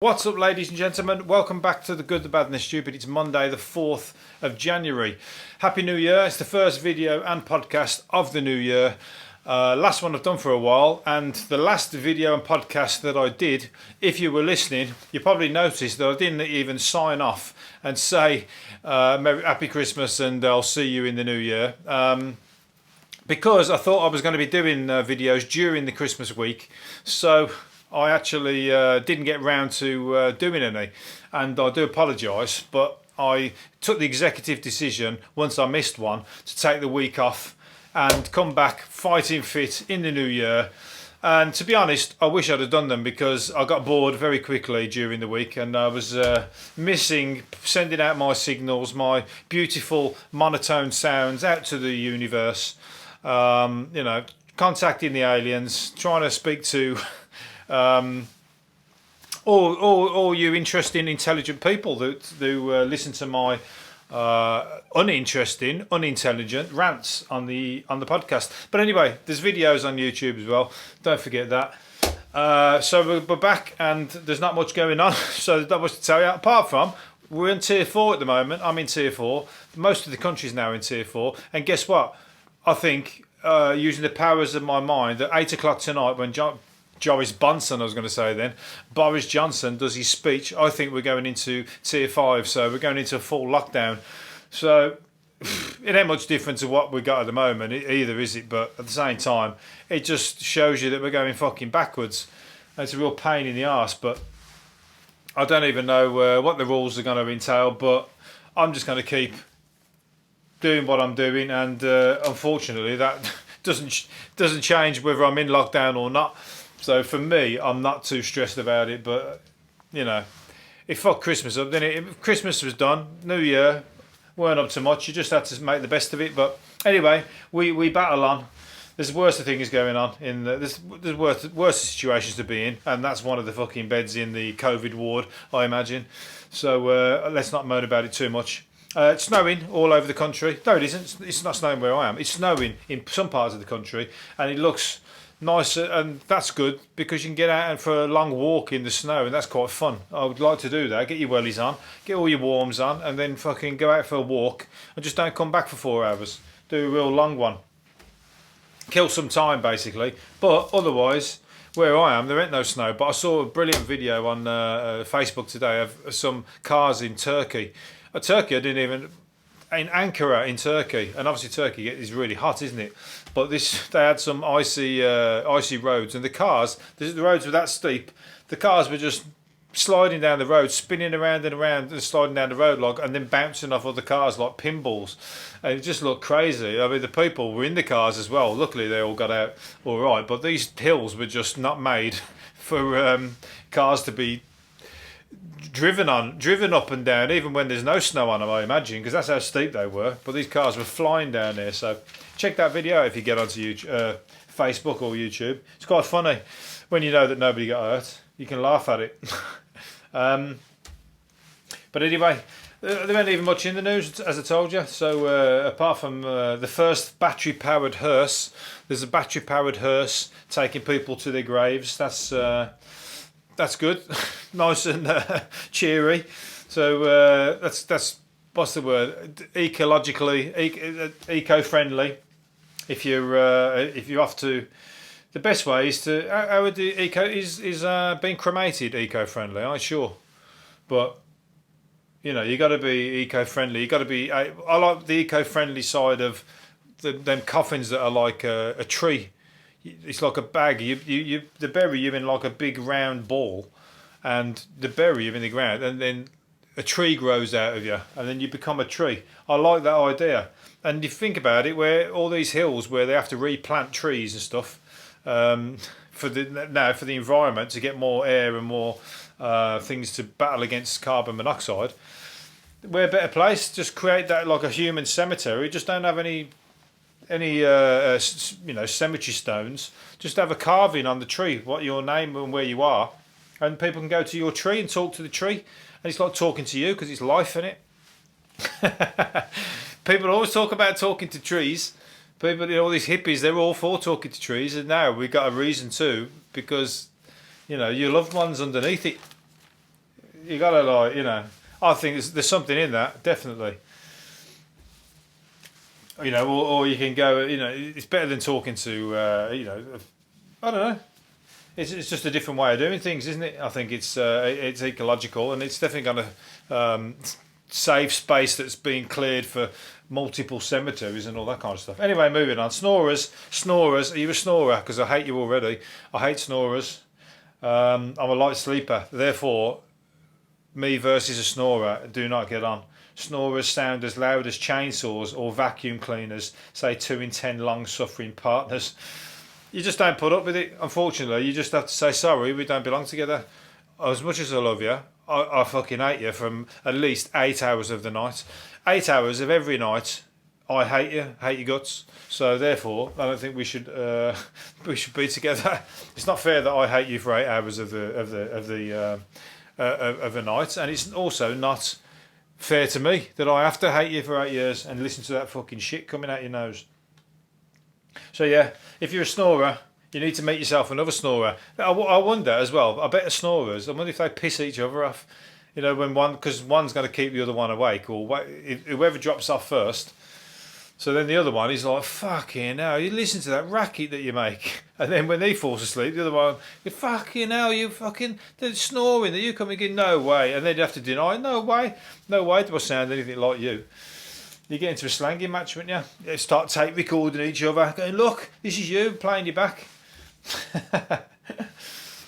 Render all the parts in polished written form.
What's up, ladies and gentlemen? Welcome back to The Good, the Bad and the Stupid. It's Monday the 4th of January. Happy New Year. It's the first video and podcast of the new year. Last one I've done for a while, and the last video and podcast that I did, if you were listening, you probably noticed that I didn't even sign off and say Happy Christmas and I'll see you in the new year. Because I thought I was going to be doing videos during the Christmas week, so I actually didn't get round to doing any, and I do apologise, but I took the executive decision once I missed one to take the week off and come back fighting fit in the new year. And to be honest, I wish I'd have done them because I got bored very quickly during the week, and I was missing sending out my signals, my beautiful monotone sounds out to the universe, contacting the aliens, trying to speak to all you interesting, intelligent people that listen to my unintelligent rants on the podcast. But anyway, there's videos on YouTube as well. Don't forget that. So we're back, and there's not much going on. So there's not much to tell you. Apart from we're in tier 4 at the moment. I'm in tier 4. Most of the country's now in tier 4. And guess what? I think using the powers of my mind, at 8 o'clock tonight, when Boris Johnson does his speech, I think we're going into tier 5, so we're going into a full lockdown. So it ain't much different to what we got at the moment either, is it? But at the same time, it just shows you that we're going fucking backwards. It's a real pain in the arse, but I don't even know what the rules are going to entail, but I'm just going to keep doing what I'm doing, and unfortunately that doesn't change whether I'm in lockdown or not. So for me, I'm not too stressed about it, but if fuck Christmas up, then if Christmas was done, New Year weren't up to much. You just had to make the best of it. But anyway, we battle on. There's worse things going on there's worse situations to be in, and that's one of the fucking beds in the COVID ward, I imagine. So let's not moan about it too much. It's snowing all over the country. No, it isn't. It's not snowing where I am. It's snowing in some parts of the country, and it looks nice, and that's good because you can get out for a long walk in the snow, and that's quite fun. I would like to do that. Get your wellies on, get all your warms on, and then fucking go out for a walk and just don't come back for 4 hours. Do a real long one. Kill some time, basically. But otherwise, where I am, there ain't no snow. But I saw a brilliant video on Facebook today of some cars in Turkey. Turkey, I didn't even... in Ankara in Turkey, and obviously Turkey is really hot, isn't it? But they had some icy roads, and the roads were that steep. The cars were just sliding down the road, spinning around and around, and sliding down the road and then bouncing off other cars like pinballs. And it just looked crazy. I mean, the people were in the cars as well. Luckily, they all got out all right. But these hills were just not made for cars to be driven up and down, even when there's no snow on them, I imagine, because that's how steep they were. But these cars were flying down there. So check that video if you get onto YouTube, Facebook or YouTube. It's quite funny when you know that nobody got hurt. You can laugh at it. But anyway, there ain't even much in the news, as I told you. So apart from the first battery-powered Hearse, there's a battery-powered Hearse taking people to their graves. That's good. Nice and cheery. So that's what's the word? Ecologically, eco-friendly. If you're off to, the best way is to how would the is being cremated eco-friendly? I'm sure, but you got to be eco-friendly. You got to be. I like the eco-friendly side of them coffins that are like a tree. It's like a bag. They bury you in like a big round ball, and they bury you in the ground, and then a tree grows out of you, and then you become a tree. I like that idea. And you think about it, where all these hills where they have to replant trees and stuff for the environment to get more air and more things to battle against carbon monoxide. We're a better place. Just create that like a human cemetery. Just don't have any cemetery stones. Just have a carving on the tree, what your name and where you are, and people can go to your tree and talk to the tree, and it's like talking to you because it's life in it. People always talk about talking to trees. People, all these hippies, they're all for talking to trees, and now we've got a reason to, because your loved ones underneath it. You gotta like, you know. I think there's something in that, definitely. You know, or you can go. You know, it's better than talking to. You know, I don't know. It's just a different way of doing things, isn't it? I think it's ecological, and it's definitely going to save space that's being cleared for multiple cemeteries and all that kind of stuff. Anyway, moving on. Snorers. Are you a snorer? Because I hate you already. I hate snorers. I'm a light sleeper. Therefore, me versus a snorer do not get on. Snorers sound as loud as chainsaws or vacuum cleaners, say 2 in 10 long-suffering partners. You just don't put up with it, unfortunately. You just have to say, sorry, we don't belong together. As much as I love you, I fucking hate you from at least 8 hours of the night. 8 hours of every night, I hate you, hate your guts. So therefore, I don't think we should be together. It's not fair that I hate you for 8 hours of the night, and it's also not fair to me that I have to hate you for 8 years and listen to that fucking shit coming out your nose. So yeah, if you're a snorer, you need to make yourself another snorer. I wonder as well. I bet the snorers, I wonder if they piss each other off. You know, because one's going to keep the other one awake, or whoever drops off first. So then the other one is like, fucking hell, you listen to that racket that you make. And then when he falls asleep, the other one, fucking hell, they're snoring that you come again, no way. And then you have to deny, no way do I sound anything like you. You get into a slanging match, wouldn't you? You start tape recording each other, going, look, this is you, playing you back.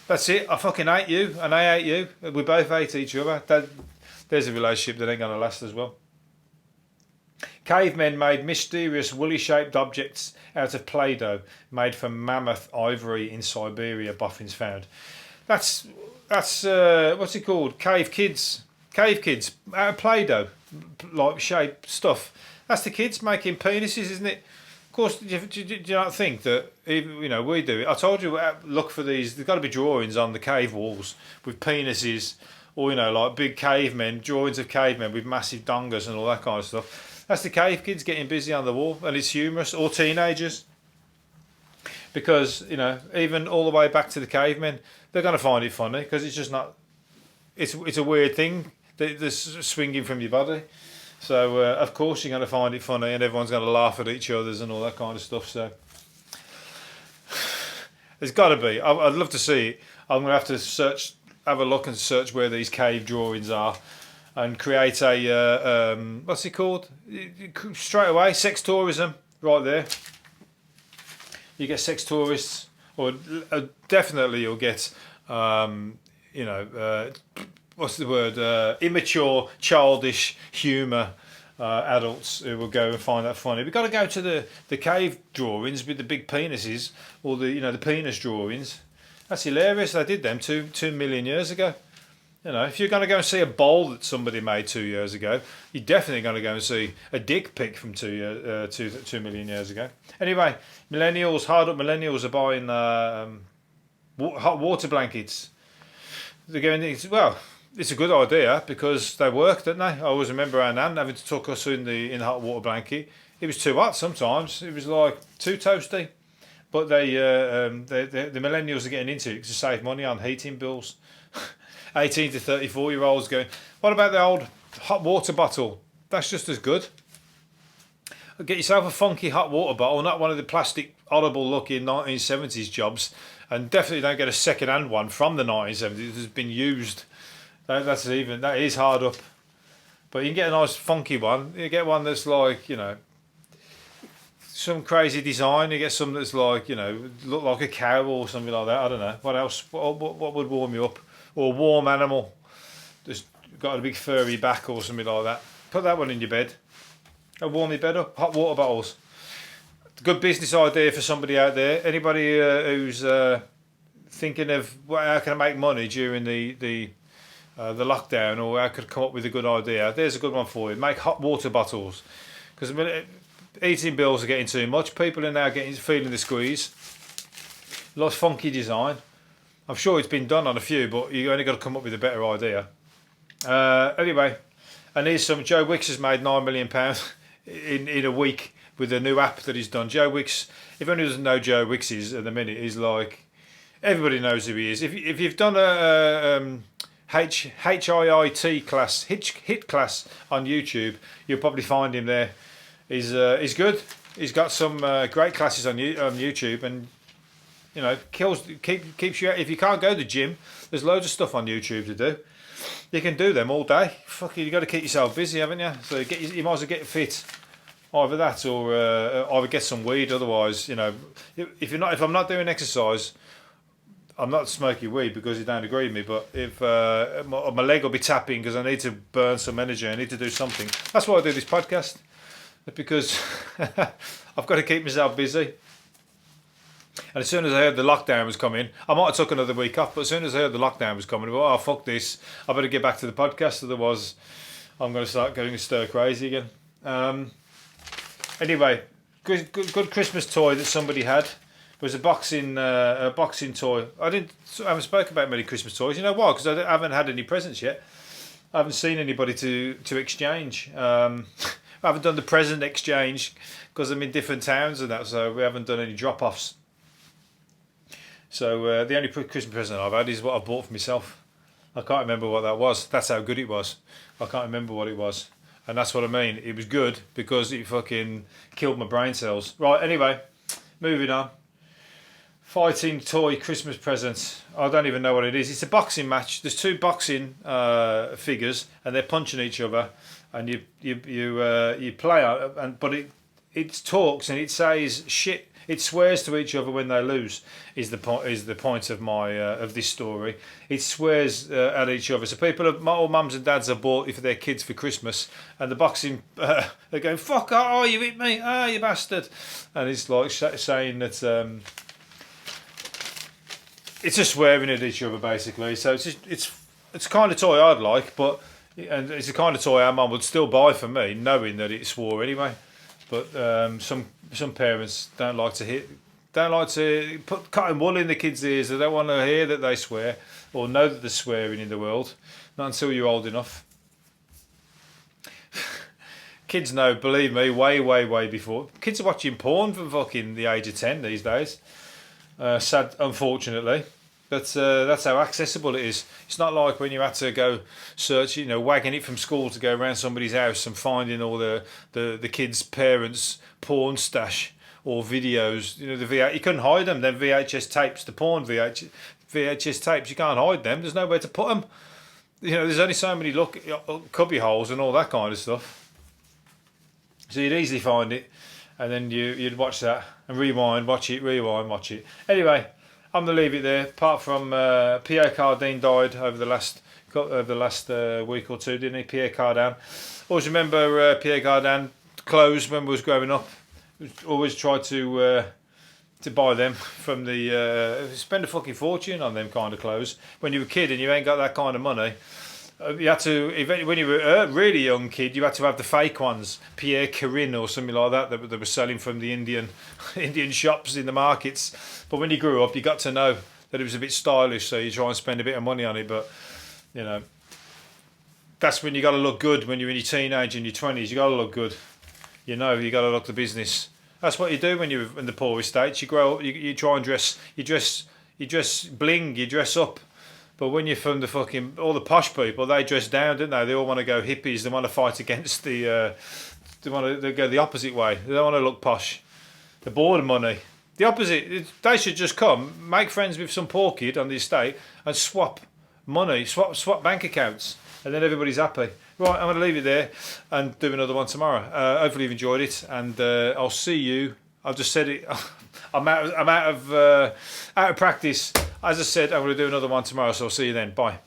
That's it, I fucking hate you, and I hate you. We both hate each other. There's a relationship that ain't going to last as well. Cavemen made mysterious woolly-shaped objects out of Play-Doh made from mammoth ivory in Siberia, boffins found. That's what's it called? Cave kids out of Play-Doh, like shape stuff. That's the kids making penises, isn't it? Of course, do you not think that even, you know, we do it? I told you, look for these. There's got to be drawings on the cave walls with penises, or you know, like big cavemen, drawings of cavemen with massive dongas and all that kind of stuff. That's the cave kids getting busy on the wall, and it's humorous. Or teenagers, because you know, even all the way back to the cavemen, they're going to find it funny because it's just not. It's a weird thing that's swinging from your body. So of course you're going to find it funny, and everyone's going to laugh at each other's and all that kind of stuff. So there's got to be. I'd love to see it. I'm going to have to have a look and search where these cave drawings are, and create a what's it called? Straight away, sex tourism right there. You get sex tourists, or definitely you'll get you know. What's the word? Immature, childish humour adults who will go and find that funny. We've got to go to the cave drawings with the big penises, or the penis drawings. That's hilarious. They did them 2 million years ago. You know, if you're going to go and see a bowl that somebody made 2 years ago, you're definitely going to go and see a dick pic from 2 million years ago. Anyway, hard up millennials are buying hot water blankets. They're going, well, it's a good idea because they work, don't they? I always remember our nan having to tuck us in the hot water blanket. It was too hot sometimes. It was like too toasty. But the millennials are getting into it to save money on heating bills. 18 to 34-year-olds going, what about the old hot water bottle? That's just as good. Get yourself a funky hot water bottle, not one of the plastic, horrible-looking 1970s jobs, and definitely don't get a second-hand one from the 1970s that's been used. That is hard up. But you can get a nice funky one. You get one that's like, you know, some crazy design. You get some that's like, you know, look like a cow or something like that. I don't know. What else? What would warm you up? Or a warm animal. Just got a big furry back or something like that. Put that one in your bed. It'll warm your bed up. Hot water bottles. Good business idea for somebody out there. Anybody who's thinking of how can I make money during the lockdown, or how could come up with a good idea, there's a good one for you. Make hot water bottles, because eating bills are getting too much. People are now feeling the squeeze. Lots of funky design. I'm sure it's been done on a few, but you only got to come up with a better idea. Anyway, and here's some. Joe Wicks has made £9 million in a week with a new app that he's done. Joe Wicks, if anyone doesn't know Joe Wicks is at the minute, he's like, everybody knows who he is. If you've done a HIIT class, hit class on YouTube. You'll probably find him there. He's good. He's got some great classes on YouTube, and you know, keeps you. If you can't go to the gym, there's loads of stuff on YouTube to do. You can do them all day. Fucking, you got to keep yourself busy, haven't you? So you might as well get fit. Either that, or either get some weed. Otherwise, you know, if I'm not doing exercise, I'm not smoking weed because you don't agree with me. But if my leg will be tapping because I need to burn some energy, I need to do something. That's why I do this podcast, because I've got to keep myself busy. And as soon as I heard the lockdown was coming, I might have took another week off, but as soon as I heard the lockdown was coming, I thought, oh, fuck this, I better get back to the podcast, otherwise I'm going to start going stir crazy again. Anyway, good Christmas toy that somebody had was a boxing toy. I haven't spoken about many Christmas toys. You know why? Because I haven't had any presents yet. I haven't seen anybody to exchange. I haven't done the present exchange because I'm in different towns and that, so we haven't done any drop-offs. So the only Christmas present I've had is what I bought for myself. I can't remember what that was. That's how good it was. I can't remember what it was. And that's what I mean. It was good because it fucking killed my brain cells. Right, anyway, moving on. Fighting toy Christmas presents. I don't even know what it is. It's a boxing match. There's two boxing figures and they're punching each other. And you play out, but it talks and it says shit. It swears to each other when they lose. Is the point of my of this story? It swears at each other. So all mums and dads have bought it for their kids for Christmas, and the boxing they're going, "Fuck! Oh, you hit me! Ah, you bastard!" And it's like saying that it's just swearing at each other basically. So it's the kind of toy I'd like, and it's the kind of toy our mum would still buy for me, knowing that it swore anyway. But some parents don't like to put cotton wool in the kids' ears. They don't want to hear that they swear or know that there's swearing in the world. Not until you're old enough. Kids know, believe me, way before. Kids are watching porn from fucking the age of 10 these days. Sad, unfortunately. But that's how accessible it is. It's not like when you had to go search, you know, wagging it from school to go around somebody's house and finding all the kids' parents' porn stash or videos. You know, you couldn't hide them. Then VHS tapes, the porn VHS tapes, you can't hide them. There's nowhere to put them. You know, there's only so many cubby holes and all that kind of stuff. So you'd easily find it, and then you'd watch that and rewind, watch it, rewind, watch it. Anyway. I'm going to leave it there. Apart from Pierre Cardin died over the last week or two, didn't he? Pierre Cardin. Always remember Pierre Cardin clothes when we was growing up. Always tried to buy them from spend a fucking fortune on them kind of clothes. When you were a kid and you ain't got that kind of money, you had to, when you were a really young kid, you had to have the fake ones, Pierre Cardin or something like that they were selling from the Indian shops in the markets. But when you grew up, you got to know that it was a bit stylish, so you try and spend a bit of money on it. But, you know, that's when you got to look good when you're in your teenage and your 20s. You got to look good. You know, you got to look the business. That's what you do when you're in the poorest states. You grow up, you try and dress bling, you dress up. But when you're from all the posh people, they dress down, don't they? They all want to go hippies. They want to fight against they go the opposite way. They don't want to look posh. They're bored of money. The opposite. They should just come, make friends with some poor kid on the estate, and swap money, swap bank accounts, and then everybody's happy. Right, I'm going to leave it there and do another one tomorrow. Hopefully you've enjoyed it, and I'll see you. I've just said it. I'm out of practice. As I said, I'm going to do another one tomorrow, so I'll see you then. Bye.